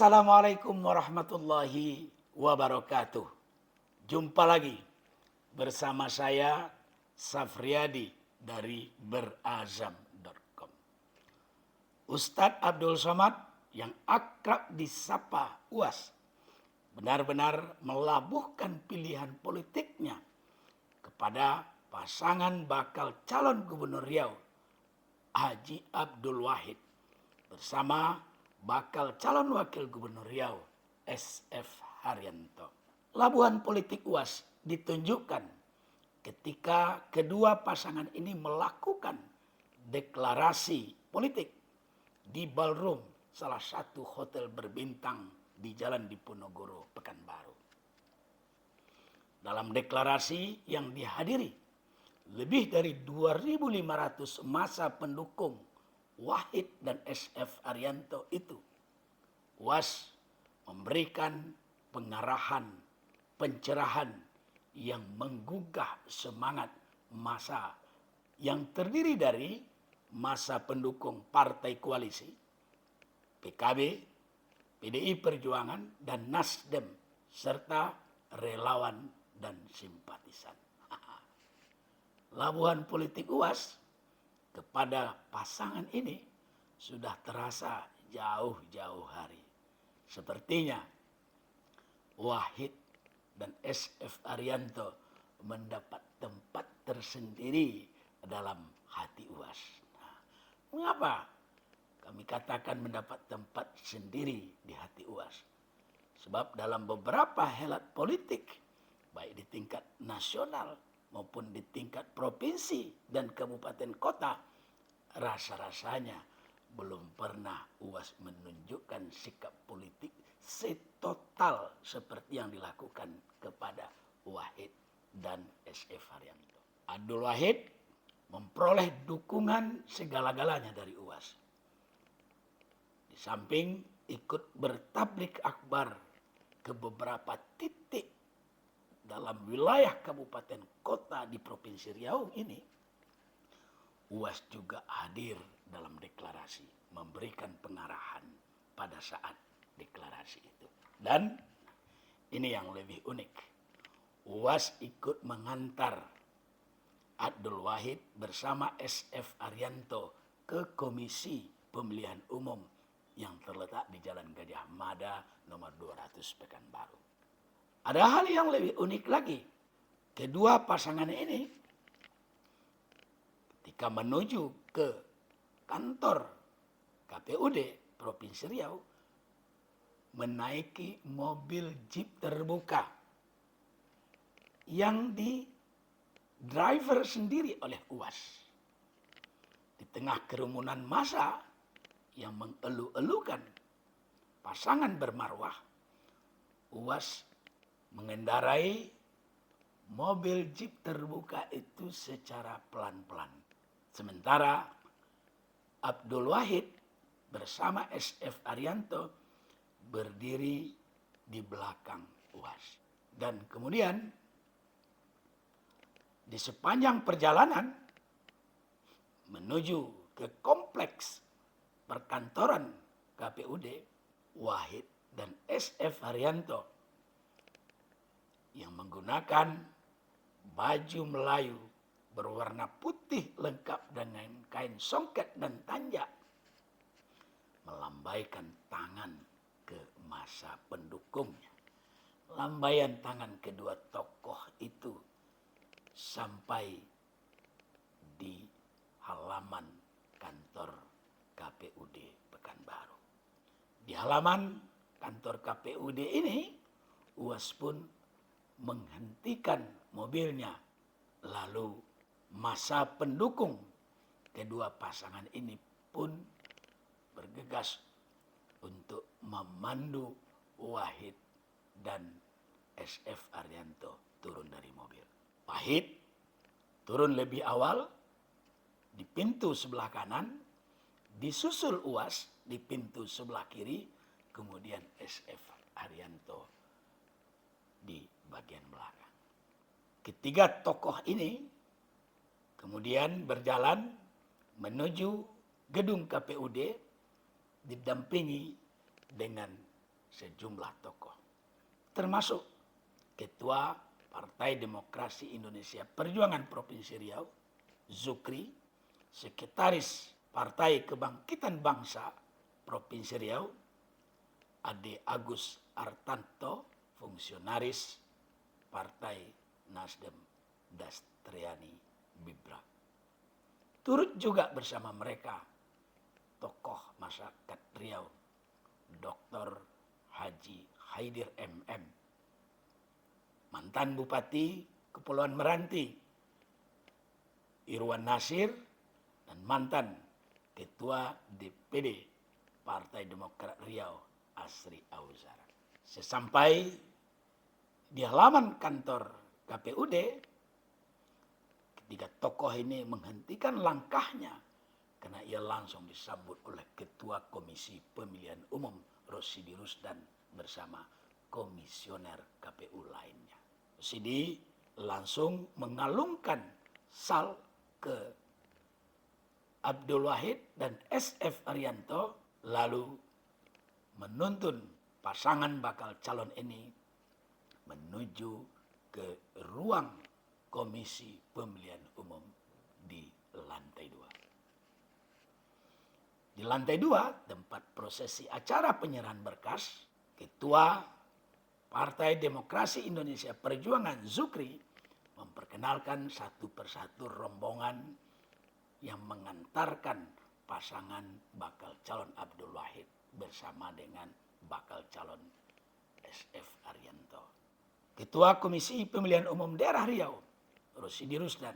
Assalamualaikum warahmatullahi wabarakatuh. Jumpa lagi bersama saya Safriyadi dari berazam.com. Ustadz Abdul Somad yang akrab disapa UAS benar-benar melabuhkan pilihan politiknya kepada pasangan bakal calon gubernur Riau Haji Abdul Wahid bersama bakal calon wakil gubernur Riau SF Haryanto. Labuhan politik UAS ditunjukkan ketika kedua pasangan ini melakukan deklarasi politik di ballroom salah satu hotel berbintang di Jalan Diponegoro, Pekanbaru. Dalam deklarasi yang dihadiri lebih dari 2.500 massa pendukung Wahid dan SF Haryanto itu, UAS memberikan pengarahan, pencerahan yang menggugah semangat massa yang terdiri dari massa pendukung partai koalisi, PKB, PDI Perjuangan, dan Nasdem, serta relawan dan simpatisan. Labuhan politik UAS kepada pasangan ini sudah terasa jauh-jauh hari. Sepertinya Wahid dan SF Haryanto mendapat tempat tersendiri dalam hati UAS. Nah, mengapa kami katakan mendapat tempat sendiri di hati UAS? Sebab dalam beberapa helat politik, baik di tingkat nasional maupun di tingkat provinsi dan kabupaten kota, rasa-rasanya belum pernah UAS menunjukkan sikap politik setotal seperti yang dilakukan kepada Wahid dan SF Haryanto. Abdul Wahid memperoleh dukungan segala-galanya dari UAS. Di samping ikut bertablik akbar ke beberapa titik dalam wilayah kabupaten kota di Provinsi Riau ini, UAS juga hadir dalam deklarasi, memberikan pengarahan pada saat deklarasi itu. Dan ini yang lebih unik, UAS ikut mengantar Abdul Wahid bersama SF Haryanto ke Komisi Pemilihan Umum yang terletak di Jalan Gajah Mada nomor 200 Pekanbaru. Ada hal yang lebih unik lagi. Kedua pasangan ini ketika menuju ke kantor KPUD Provinsi Riau menaiki mobil jeep terbuka yang di driver sendiri oleh UAS. Di tengah kerumunan massa yang mengeluh-elukan pasangan bermarwah, UAS mengendarai mobil jeep terbuka itu secara pelan-pelan. Sementara Abdul Wahid bersama SF Haryanto berdiri di belakang UAS. Dan kemudian di sepanjang perjalanan menuju ke kompleks perkantoran KPUD, Wahid dan SF Haryanto yang menggunakan baju Melayu berwarna putih lengkap dengan kain songket dan tanjak melambaikan tangan ke massa pendukungnya. Lambaian tangan kedua tokoh itu sampai di halaman kantor KPUD Pekanbaru. Di halaman kantor KPUD ini, UAS pun menghentikan mobilnya. Lalu massa pendukung kedua pasangan ini pun bergegas untuk memandu Wahid dan SF Haryanto turun dari mobil. Wahid turun lebih awal di pintu sebelah kanan, disusul UAS di pintu sebelah kiri, kemudian SF Haryanto di bagian belakang. Ketiga tokoh ini kemudian berjalan menuju gedung KPUD didampingi dengan sejumlah tokoh, termasuk Ketua Partai Demokrasi Indonesia Perjuangan Provinsi Riau, Zukri, Sekretaris Partai Kebangkitan Bangsa Provinsi Riau, Ade Agus Artanto, fungsionaris Partai Nasdem Dastriani Bibra. Turut juga bersama mereka tokoh masyarakat Riau, Dr. Haji Haidir MM, mantan Bupati Kepulauan Meranti Irwan Nasir, dan mantan Ketua DPD Partai Demokrat Riau Asri Auzara. Sesampai di halaman kantor KPUD, ketiga tokoh ini menghentikan langkahnya karena ia langsung disambut oleh Ketua Komisi Pemilihan Umum Rosidi Rusdan bersama komisioner KPU lainnya. Rosidi langsung mengalungkan sal ke Abdul Wahid dan SF Arianto, lalu menuntun pasangan bakal calon ini menuju ke ruang Komisi Pemilihan Umum di lantai 2. Di lantai 2, tempat prosesi acara penyerahan berkas, Ketua Partai Demokrasi Indonesia Perjuangan Zukri memperkenalkan satu persatu rombongan yang mengantarkan pasangan bakal calon Abdul Wahid bersama dengan bakal calon SF Arianto. Ketua Komisi Pemilihan Umum Daerah Riau, Rosidi Rusdan,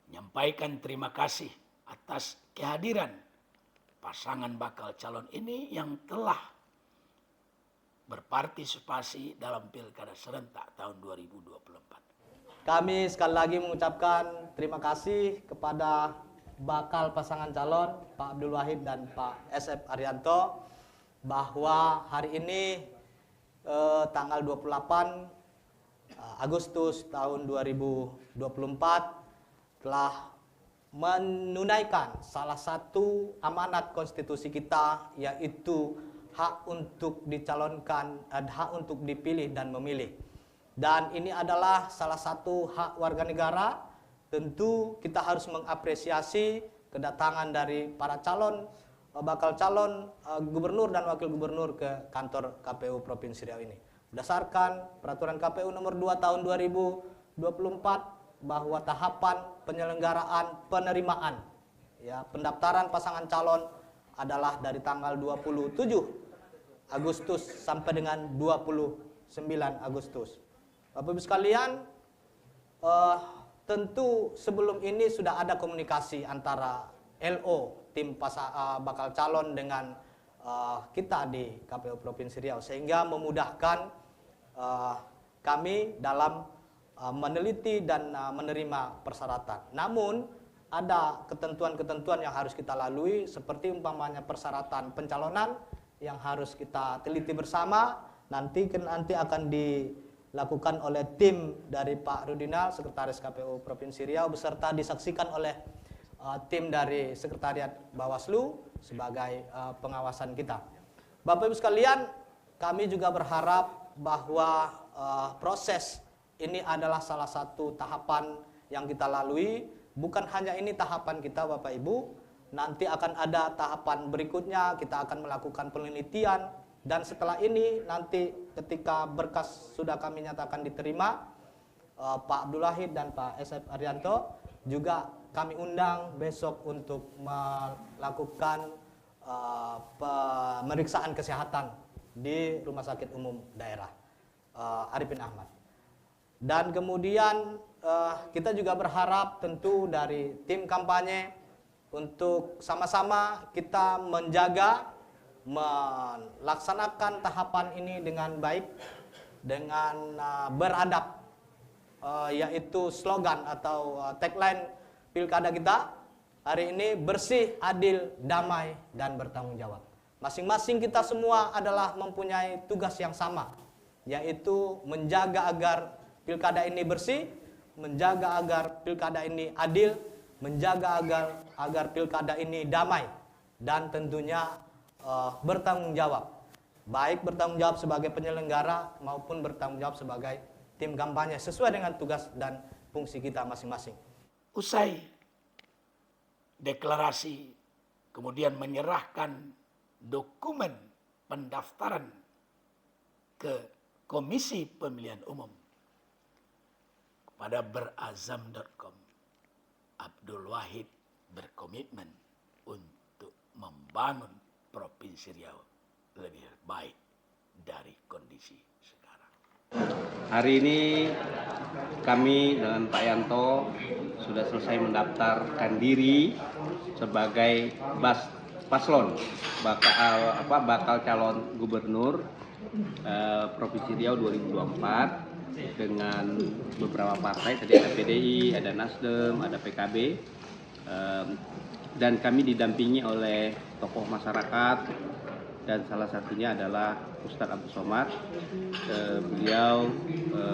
menyampaikan terima kasih atas kehadiran pasangan bakal calon ini yang telah berpartisipasi dalam Pilkada serentak tahun 2024. Kami sekali lagi mengucapkan terima kasih kepada bakal pasangan calon Pak Abdul Wahid dan Pak SF Arianto bahwa hari ini tanggal 28 Agustus tahun 2024 telah menunaikan salah satu amanat konstitusi kita, yaitu hak untuk dicalonkan, hak untuk dipilih dan memilih. Dan ini adalah salah satu hak warga negara. Tentu kita harus mengapresiasi kedatangan dari para bakal calon gubernur dan wakil gubernur ke kantor KPU Provinsi Riau ini. Berdasarkan peraturan KPU nomor 2 tahun 2024 bahwa tahapan penyelenggaraan penerimaan pendaftaran pasangan calon adalah dari tanggal 27 Agustus sampai dengan 29 Agustus. Bapak Ibu sekalian, tentu sebelum ini sudah ada komunikasi antara LO, tim bakal calon dengan kita di KPU Provinsi Riau, sehingga memudahkan kami dalam meneliti dan menerima persyaratan. Namun ada ketentuan-ketentuan yang harus kita lalui, seperti umpamanya persyaratan pencalonan yang harus kita teliti bersama. Nanti akan dilakukan oleh tim dari Pak Rudinal, Sekretaris KPU Provinsi Riau, beserta disaksikan oleh tim dari Sekretariat Bawaslu sebagai pengawasan kita. Bapak Ibu sekalian, kami juga berharap bahwa proses ini adalah salah satu tahapan yang kita lalui. Bukan hanya ini tahapan kita Bapak Ibu, nanti akan ada tahapan berikutnya, kita akan melakukan penelitian. Dan setelah ini nanti ketika berkas sudah kami nyatakan diterima, Pak Abdul Wahid dan Pak SF Arianto juga kami undang besok untuk melakukan pemeriksaan kesehatan di Rumah Sakit Umum Daerah Arifin Ahmad. Dan kemudian kita juga berharap tentu dari tim kampanye untuk sama-sama kita menjaga, melaksanakan tahapan ini dengan baik, dengan beradab, yaitu slogan atau tagline pilkada kita hari ini, bersih, adil, damai, dan bertanggung jawab. Masing-masing kita semua adalah mempunyai tugas yang sama, yaitu menjaga agar pilkada ini bersih, menjaga agar pilkada ini adil, menjaga agar pilkada ini damai, dan tentunya bertanggung jawab. baik bertanggung jawab sebagai penyelenggara maupun bertanggung jawab sebagai tim kampanye sesuai dengan tugas dan fungsi kita masing-masing. Usai deklarasi, kemudian menyerahkan dokumen pendaftaran ke Komisi Pemilihan Umum kepada berazam.com, Abdul Wahid berkomitmen untuk membangun Provinsi Riau lebih baik dari kondisi sekarang. Hari ini kami dengan Pak Yanto sudah selesai mendaftarkan diri sebagai paslon bakal calon gubernur Provinsi Riau 2024 dengan beberapa partai, tadi ada PDI, ada Nasdem, ada PKB, dan kami didampingi oleh tokoh masyarakat dan salah satunya adalah Ustadz Abdul Somad. Beliau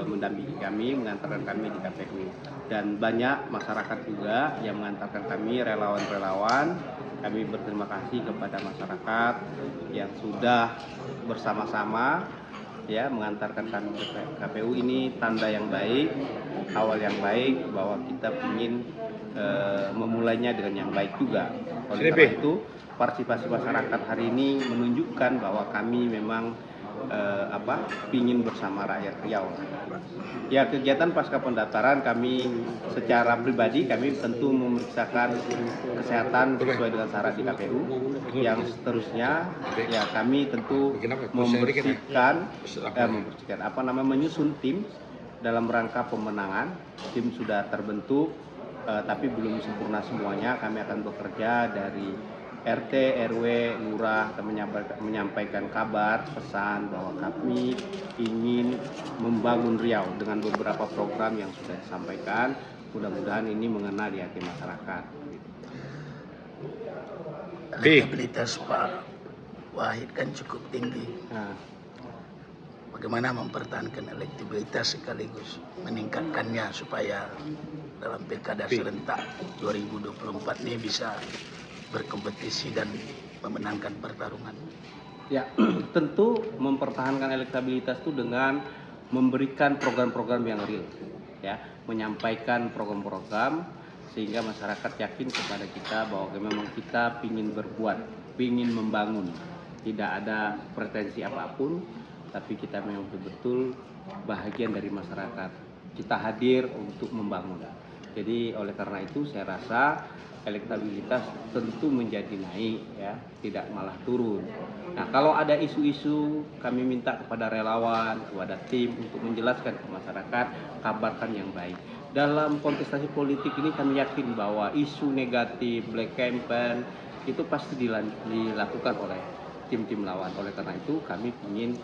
mendampingi kami, mengantarkan kami di KPU, dan banyak masyarakat juga yang mengantarkan kami, relawan-relawan. Kami berterima kasih kepada masyarakat yang sudah bersama-sama ya mengantarkan kami ke KPU. Ini tanda yang baik, awal yang baik bahwa kita ingin memulainya dengan yang baik juga. Oleh karena itu, partisipasi masyarakat hari ini menunjukkan bahwa kami memang ingin bersama rakyat Riau. Ya, kegiatan pasca pendaftaran kami secara pribadi kami tentu memeriksakan kesehatan sesuai dengan syarat di KPU. Yang seterusnya ya kami tentu menyusun tim dalam rangka pemenangan. Tim sudah terbentuk tapi belum sempurna semuanya. Kami akan bekerja dari RT, RW, lurah, menyampaikan kabar, pesan bahwa kami ingin membangun Riau dengan beberapa program yang sudah disampaikan. Mudah-mudahan ini mengena di hati masyarakat. Elektabilitas Pak Wahid kan cukup tinggi. Nah, Bagaimana mempertahankan elektabilitas sekaligus meningkatkannya supaya dalam pilkada serentak 2024 ini bisa berkompetisi dan memenangkan pertarungan. ya tentu mempertahankan elektabilitas itu dengan memberikan program-program yang real, ya, menyampaikan program-program sehingga masyarakat yakin kepada kita bahwa memang kita ingin berbuat, ingin membangun, tidak ada pretensi apapun, tapi kita memang betul-betul bahagian dari masyarakat. Kita hadir untuk membangun. Jadi oleh karena itu saya rasa elektabilitas tentu menjadi naik, ya, tidak malah turun. Nah, kalau ada isu-isu, kami minta kepada relawan, kepada tim untuk menjelaskan ke masyarakat, kabarkan yang baik. Dalam kontestasi politik ini kami yakin bahwa isu negatif, black campaign itu pasti dilakukan oleh tim-tim lawan. Oleh karena itu kami ingin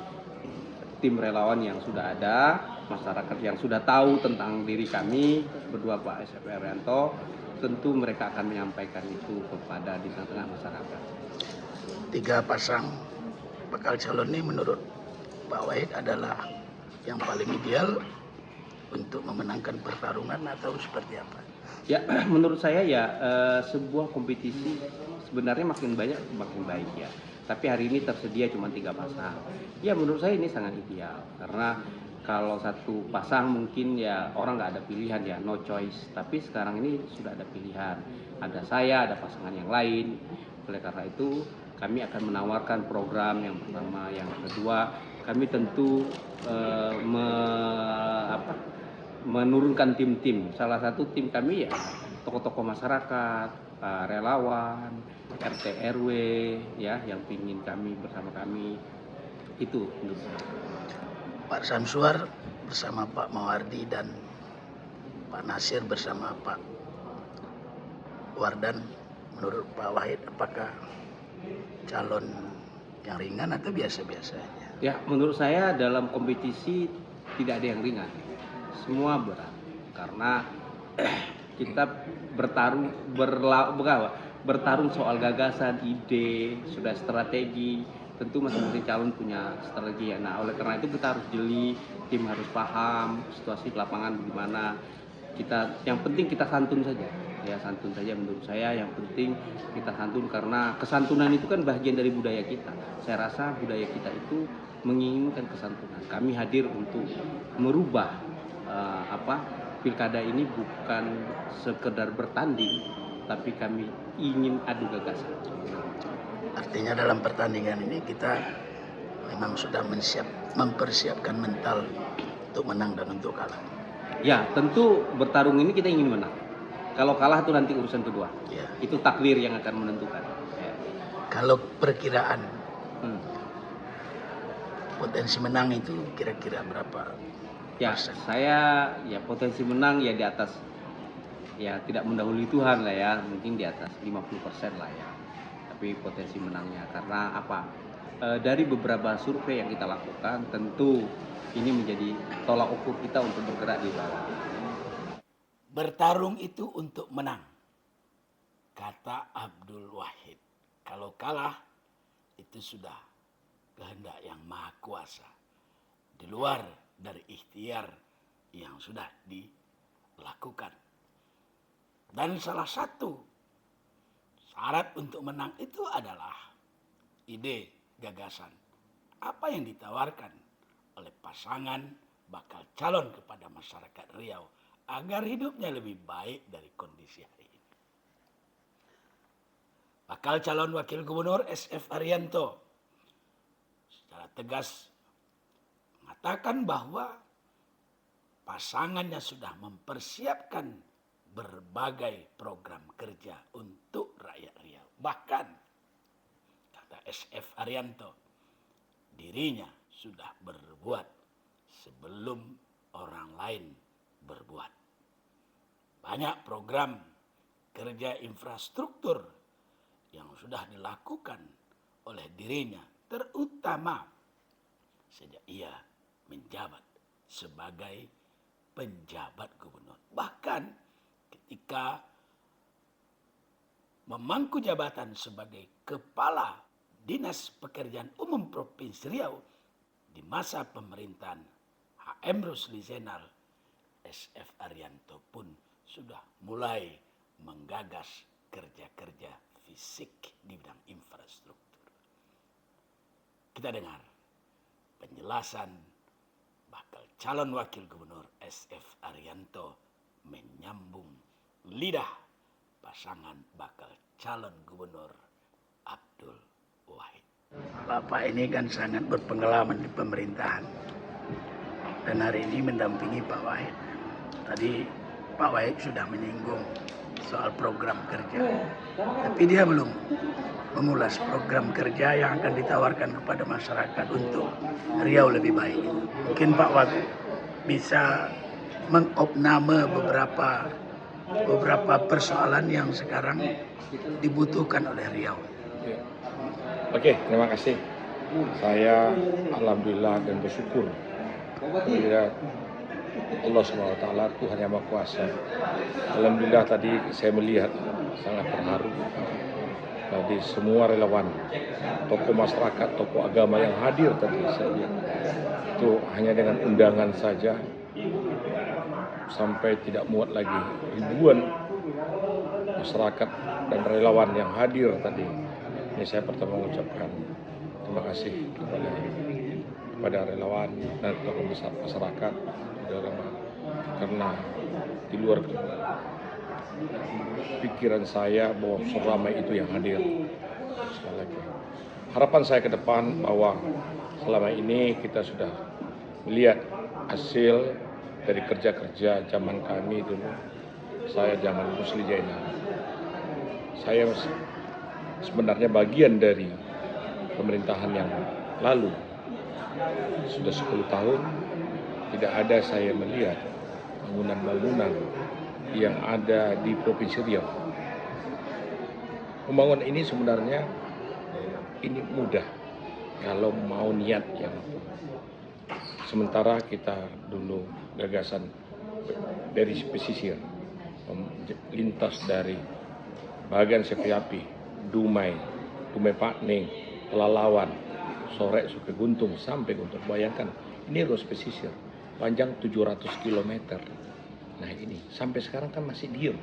tim relawan yang sudah ada, masyarakat yang sudah tahu tentang diri kami berdua Pak SF Arianto, tentu mereka akan menyampaikan itu kepada di tengah-tengah masyarakat. 3 pasang bakal calon ini menurut Pak Wahid adalah yang paling ideal untuk memenangkan pertarungan atau seperti apa? Ya, menurut saya ya sebuah kompetisi sebenarnya makin banyak makin baik ya. Tapi hari ini tersedia cuma 3 pasang. Ya menurut saya ini sangat ideal karena kalau satu pasang mungkin ya orang nggak ada pilihan ya, no choice. Tapi sekarang ini sudah ada pilihan. Ada saya, ada pasangan yang lain. Oleh karena itu kami akan menawarkan program yang pertama, yang kedua kami tentu menurunkan tim-tim. Salah satu tim kami ya tokoh-tokoh masyarakat, relawan, RT RW ya yang ingin kami bersama kami itu menurut saya. Pak Samsuar bersama Pak Mawardi dan Pak Nasir bersama Pak Wardan, menurut Pak Wahid apakah calon yang ringan atau biasa-biasa aja? Ya menurut saya dalam kompetisi tidak ada yang ringan, semua berat karena kita bertarung soal gagasan, ide, sudah strategi. Tentu masing-masing calon punya strategi ya. Nah, oleh karena itu kita harus jeli, tim harus paham situasi di lapangan bagaimana. Yang penting kita santun saja. ya santun saja menurut saya. Yang penting kita santun karena kesantunan itu kan bagian dari budaya kita. Saya rasa budaya kita itu menginginkan kesantunan. Kami hadir untuk merubah pilkada ini bukan sekedar bertanding, tapi kami ingin adu gagasan. Artinya dalam pertandingan ini kita memang sudah mempersiapkan mental untuk menang dan untuk kalah. Ya, tentu bertarung ini kita ingin menang. Kalau kalah itu nanti urusan kedua. Ya. Itu takdir yang akan menentukan. Ya. Kalau perkiraan potensi menang itu kira-kira berapa? Ya, persen? saya ya potensi menang ya di atas, ya tidak mendahului Tuhan lah ya, mungkin di atas 50% lah ya. Tapi potensi menangnya karena apa? Dari beberapa survei yang kita lakukan, tentu ini menjadi tolak ukur kita untuk bergerak di bawah. Bertarung itu untuk menang, kata Abdul Wahid. Kalau kalah, itu sudah kehendak yang maha kuasa. Di luar dari ikhtiar yang sudah dilakukan. Dan salah satu syarat untuk menang itu adalah ide, gagasan. Apa yang ditawarkan oleh pasangan bakal calon kepada masyarakat Riau agar hidupnya lebih baik dari kondisi hari ini. Bakal calon wakil gubernur SF Arianto secara tegas mengatakan bahwa pasangannya sudah mempersiapkan berbagai program kerja untuk rakyat Riau. Bahkan, kata SF Arianto, dirinya sudah berbuat sebelum orang lain berbuat. Banyak program kerja infrastruktur yang sudah dilakukan oleh dirinya, terutama sejak ia menjabat sebagai penjabat gubernur. Bahkan ketika memangku jabatan sebagai kepala Dinas Pekerjaan Umum Provinsi Riau di masa pemerintahan HM Rusli Zainal, SF Arianto pun sudah mulai menggagas kerja-kerja fisik di bidang infrastruktur. Kita dengar penjelasan bakal calon wakil gubernur SF Arianto menyambung lidah pasangan bakal calon gubernur Abdul Wahid. Bapak ini kan sangat berpengalaman di pemerintahan dan hari ini mendampingi Pak Wahid. Tadi Pak Wahid sudah menyinggung soal program kerja, tapi dia belum mengulas program kerja yang akan ditawarkan kepada masyarakat untuk Riau lebih baik. Mungkin Pak Wahid bisa mengopname beberapa persoalan yang sekarang dibutuhkan oleh Riau. Oke, terima kasih. Saya alhamdulillah dan bersyukur kepada Allah SWT, Tuhan Yang Maha Kuasa. Alhamdulillah tadi saya melihat sangat terharu. Tadi semua relawan, tokoh masyarakat, tokoh agama yang hadir tadi saya lihat. Itu hanya dengan undangan saja sampai tidak muat lagi. Ribuan masyarakat dan relawan yang hadir tadi. Ini saya pertama mengucapkan terima kasih kepada relawan dan tokoh masyarakat, karena di luar pikiran saya bahwa seramai itu yang hadir. Sekali lagi, harapan saya ke depan bahwa selama ini kita sudah melihat hasil dari kerja-kerja zaman kami dulu. Saya zaman Rusli Zainal. Saya sebenarnya bagian dari pemerintahan yang lalu. Sudah 10 tahun tidak ada saya melihat bangunan-bangunan yang ada di Provinsi Riau. Membangun ini sebenarnya ini mudah kalau mau niat yang sementara kita dulu gagasan dari pesisir lintas dari bagian Sepiapi, Dumai Pakning, Pelalawan, Sorek, Sukeguntung sampai Guntur. Bayangkan ini ruas pesisir panjang 700 km. Nah ini sampai sekarang kan masih diem.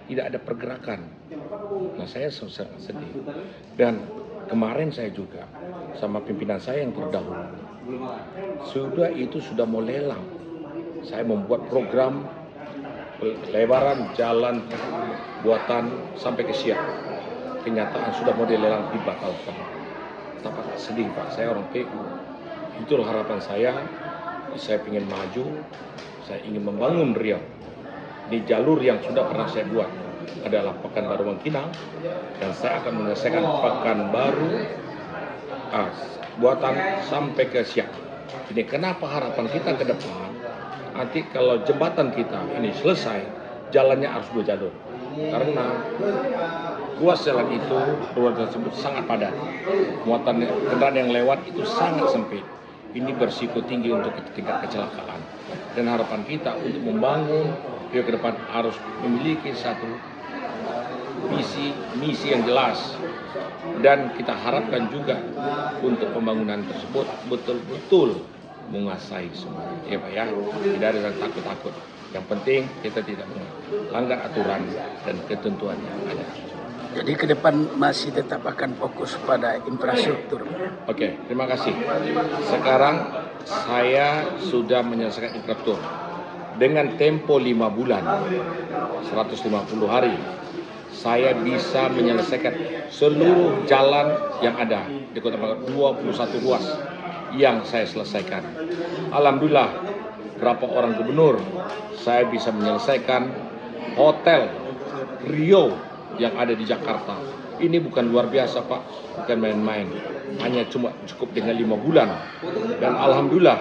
tidak ada pergerakan. Nah, saya sangat sedih. Dan kemarin saya juga sama pimpinan saya yang terdahulu, sudah mau lelang. Saya membuat program pelebaran jalan buatan sampai ke Siak. Kenyataan sudah mau dilelang dibatalkan. Tapi sedih Pak, saya orang PU. Itulah harapan saya ingin maju, saya ingin membangun Riau. Di jalur yang sudah pernah saya buat adalah Pekanbaru Bangkinang, dan saya akan menyelesaikan Pekanbaru buatan sampai ke Siak. Ini kenapa harapan kita ke depan, nanti kalau jembatan kita ini selesai, jalannya harus 2 jalur. Karena ruas jalan itu, ruas tersebut sangat padat. Muatan kendaraan yang lewat itu sangat sempit. Ini berisiko tinggi untuk tingkat kecelakaan. Dan harapan kita untuk membangun Riau ke depan harus memiliki satu misi yang jelas. Dan kita harapkan juga untuk pembangunan tersebut betul-betul menguasai semua. Ya Pak ya, tidak ada yang takut-takut. Yang penting kita tidak melanggar aturan dan ketentuan yang ada. Jadi ke depan masih tetap akan fokus pada infrastruktur. Oke, terima kasih. Sekarang saya sudah menyelesaikan infrastruktur dengan tempo 5 bulan, 150 hari. Saya bisa menyelesaikan seluruh jalan yang ada di Kota Bangka, 21 ruas yang saya selesaikan. Alhamdulillah, berapa orang gubernur, saya bisa menyelesaikan hotel Riau yang ada di Jakarta. Ini bukan luar biasa Pak, bukan main-main. Hanya cukup dengan 5 bulan. Dan alhamdulillah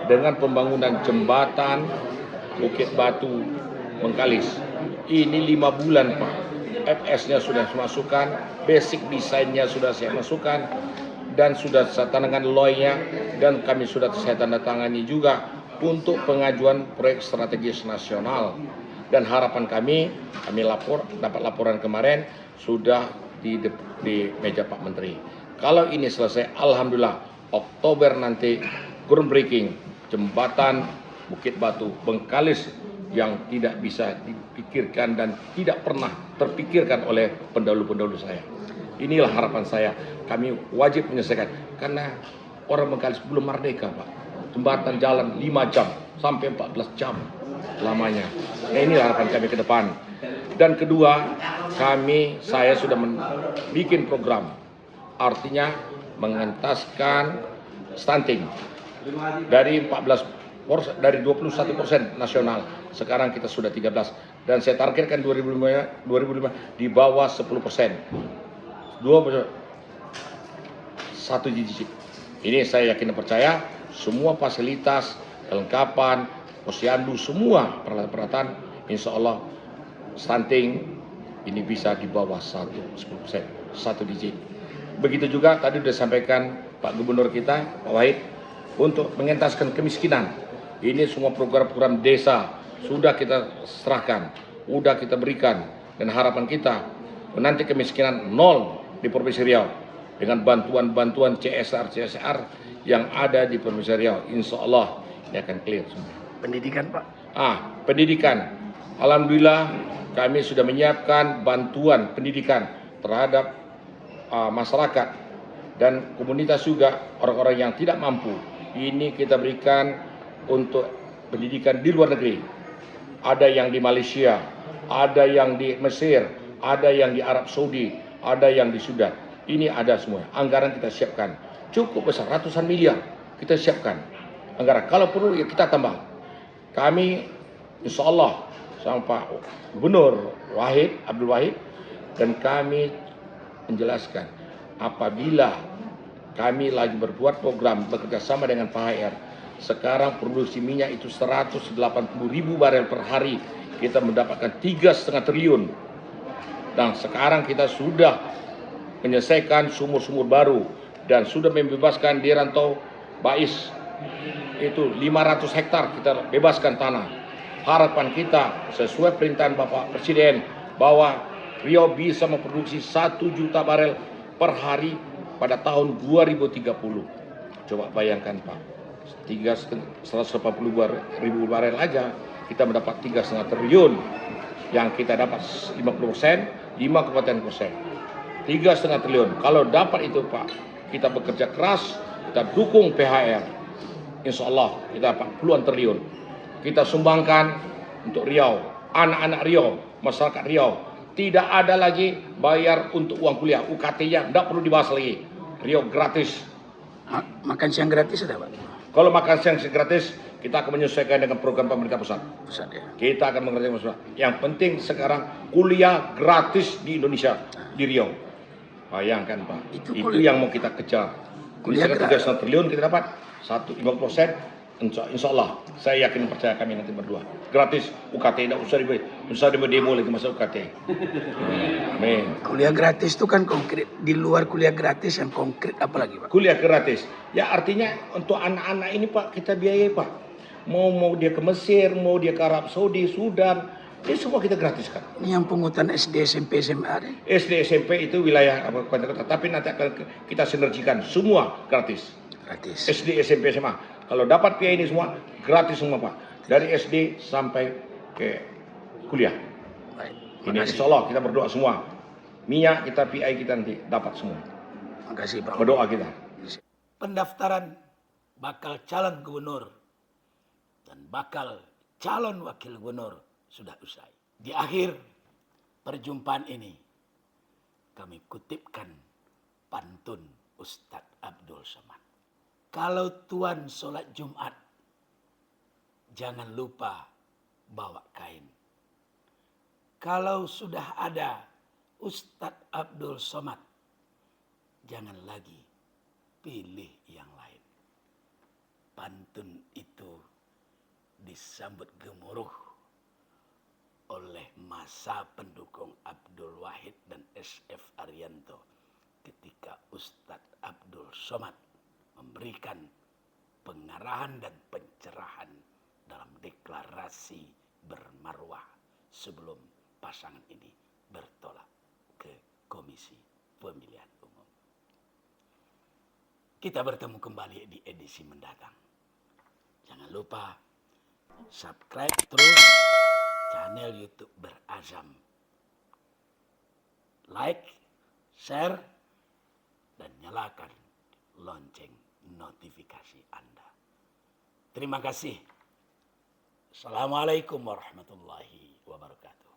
dengan pembangunan jembatan Bukit Batu Bengkalis, ini 5 bulan Pak. FS-nya sudah saya masukkan, basic desainnya sudah saya masukkan, dan sudah saya tandatangan LOI-nya, dan kami sudah saya tanda tangani juga untuk pengajuan proyek strategis nasional. Dan harapan kami dapat laporan kemarin sudah di meja Pak Menteri. Kalau ini selesai, alhamdulillah Oktober nanti groundbreaking jembatan Bukit Batu Bengkalis yang tidak bisa dipikirkan dan tidak pernah terpikirkan oleh pendahulu-pendahulu saya. Inilah harapan saya. Kami wajib menyelesaikan karena orang Bengkalis belum merdeka Pak. Jembatan jalan 5 jam sampai 14 jam lamanya. Nah, inilah harapan kami ke depan. Dan kedua, saya sudah bikin program, artinya mengentaskan stunting dari 21% nasional, sekarang kita sudah 13, dan saya targetkan 2005 di bawah 10%, 1 digit. Ini saya yakin dan percaya semua fasilitas, kelengkapan, posyandu, semua peralatan, insya Allah stunting ini bisa di bawah 10%, 1 digit. Begitu juga tadi sudah sampaikan Pak Gubernur kita, Pak Wahid, untuk mengentaskan kemiskinan. Ini semua program-program desa sudah kita serahkan, sudah kita berikan, dan harapan kita nanti kemiskinan 0 di Provinsi Riau dengan bantuan-bantuan CSR yang ada di Provinsi Riau. Insya Allah ini akan clear semua. Pendidikan Pak? Pendidikan. Alhamdulillah kami sudah menyiapkan bantuan pendidikan terhadap masyarakat dan komunitas juga, orang-orang yang tidak mampu. Ini kita berikan untuk pendidikan di luar negeri. Ada yang di Malaysia, ada yang di Mesir, ada yang di Arab Saudi, ada yang di Sudan. Ini ada semua. Anggaran kita siapkan. Cukup besar, ratusan miliar kita siapkan. Anggaran. Kalau perlu ya kita tambah. Kami insya Allah sama Pak Gubernur Abdul Wahid, dan kami menjelaskan apabila kami lagi berbuat program bekerja sama dengan Pak HR. Sekarang produksi minyak itu 180.000 barel per hari. Kita mendapatkan 3,5 triliun. Dan sekarang kita sudah menyelesaikan sumur-sumur baru dan sudah membebaskan di Rantau Bais itu 500 hektar kita bebaskan tanah. Harapan kita sesuai perintahan Bapak Presiden bahwa Riau bisa memproduksi 1 juta barel per hari pada tahun 2030. Coba bayangkan Pak, 180.000 barel aja kita mendapat 3,5 triliun. Yang kita dapat 50%, 5 kabupaten persen. 3,5 triliun. Kalau dapat itu Pak, kita bekerja keras, kita dukung PHR. Insya Allah kita dapat puluhan triliun. Kita sumbangkan untuk Riau, anak-anak Riau, masyarakat Riau. Tidak ada lagi bayar untuk uang kuliah, UKT-nya tidak perlu dibahas lagi. Riau gratis. Makan siang gratis ada Pak? Kalau makan siang gratis, kita akan menyesuaikan dengan program pemerintah pusat. Pusat ya. Kita akan mengerjakan pusat. Yang penting sekarang kuliah gratis di Indonesia, di Riau. Bayangkan Pak, itu yang mau kita kejar. Kuliah 3,5 triliun kita dapat 50%. Insya Allah, saya yakin percaya kami nanti berdua. Gratis, UKT, tidak usah demo lagi masa UKT. Amin. Kuliah gratis itu kan konkret. Di luar kuliah gratis yang konkret apa lagi Pak? Kuliah gratis. Ya artinya untuk anak-anak ini Pak, kita biayai Pak. Mau dia ke Mesir, mau dia ke Arab Saudi, Sudan, ini semua kita gratiskan. Ini yang pungutan SD, SMP, SMA deh. SD, SMP itu wilayah kota-kota, tapi nanti akan kita sinergikan semua gratis. Gratis. SD, SMP, SMA. Kalau dapat PI ini semua gratis semua Pak. Dari SD sampai ke kuliah. Baik. Ini insya Allah kita berdoa semua. Minyak kita, PI kita nanti dapat semua. Makasih Pak. Berdoa kita. Pendaftaran bakal calon gubernur dan bakal calon wakil gubernur sudah usai. Di akhir perjumpaan ini kami kutipkan pantun Ustadz Abdul Somad. Kalau Tuan sholat Jumat, jangan lupa bawa kain. Kalau sudah ada Ustadz Abdul Somad, jangan lagi pilih yang lain. Pantun itu disambut gemuruh oleh masa pendukung Abdul Wahid dan SF Arianto ketika Ustadz Abdul Somad memberikan pengarahan dan pencerahan dalam deklarasi bermarwah sebelum pasangan ini bertolak ke Komisi Pemilihan Umum. Kita bertemu kembali di edisi mendatang. Jangan lupa subscribe terus channel YouTube Berazam. Like, share, dan nyalakan lonceng notifikasi Anda. Terima kasih. Assalamualaikum warahmatullahi wabarakatuh.